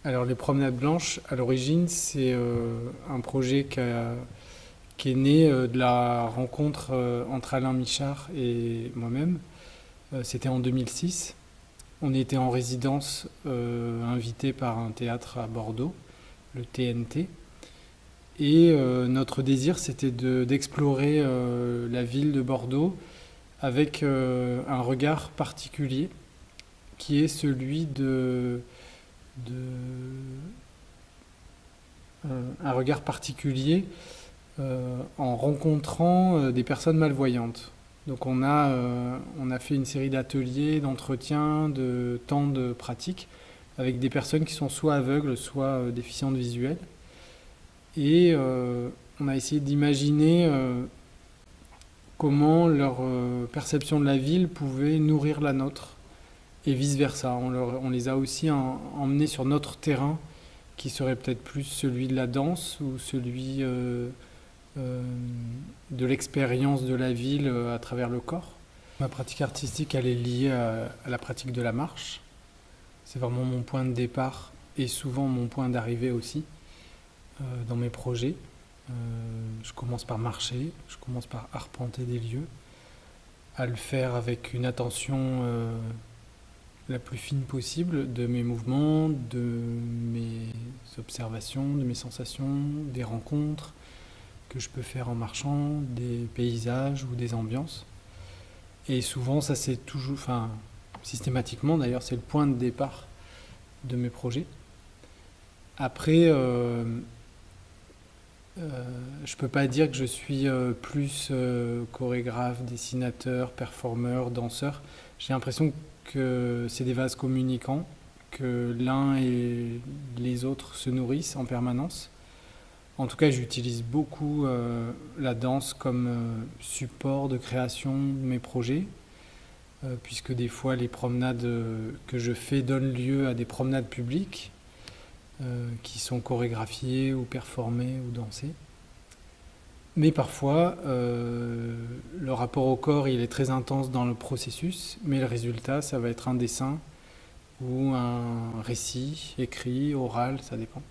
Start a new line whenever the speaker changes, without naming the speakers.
Alors les promenades blanches, à l'origine, c'est un projet qui est né de la rencontre entre Alain Michard et moi-même. C'était en 2006. On était en résidence invité par un théâtre à Bordeaux, le TNT. Et notre désir, c'était d'explorer la ville de Bordeaux avec un regard particulier, qui est celui de un regard particulier en rencontrant des personnes malvoyantes. Donc on a fait une série d'ateliers, d'entretiens, de temps de pratique avec des personnes qui sont soit aveugles, soit déficientes visuelles. Et on a essayé d'imaginer comment leur perception de la ville pouvait nourrir la nôtre et vice-versa. On les a aussi emmenés sur notre terrain qui serait peut-être plus celui de la danse ou celui euh, de l'expérience de la ville à travers le corps. Ma pratique artistique, elle est liée à la pratique de la marche. C'est vraiment mon point de départ et souvent mon point d'arrivée aussi dans mes projets. Je commence par marcher, je commence par arpenter des lieux, à le faire avec une attention la plus fine possible de mes mouvements, de mes observations, de mes sensations, des rencontres que je peux faire en marchant, des paysages ou des ambiances. Et souvent, ça c'est toujours, enfin, systématiquement d'ailleurs, c'est le point de départ de mes projets. Après, je peux pas dire que je suis plus chorégraphe, dessinateur, performeur, danseur. J'ai l'impression que c'est des vases communicants, que l'un et les autres se nourrissent en permanence. En tout cas, j'utilise beaucoup la danse comme support de création de mes projets, puisque des fois les promenades que je fais donnent lieu à des promenades publiques qui sont chorégraphiées ou performées ou dansées. Mais parfois, le rapport au corps, il est très intense dans le processus, mais le résultat, ça va être un dessin ou un récit écrit, oral, ça dépend.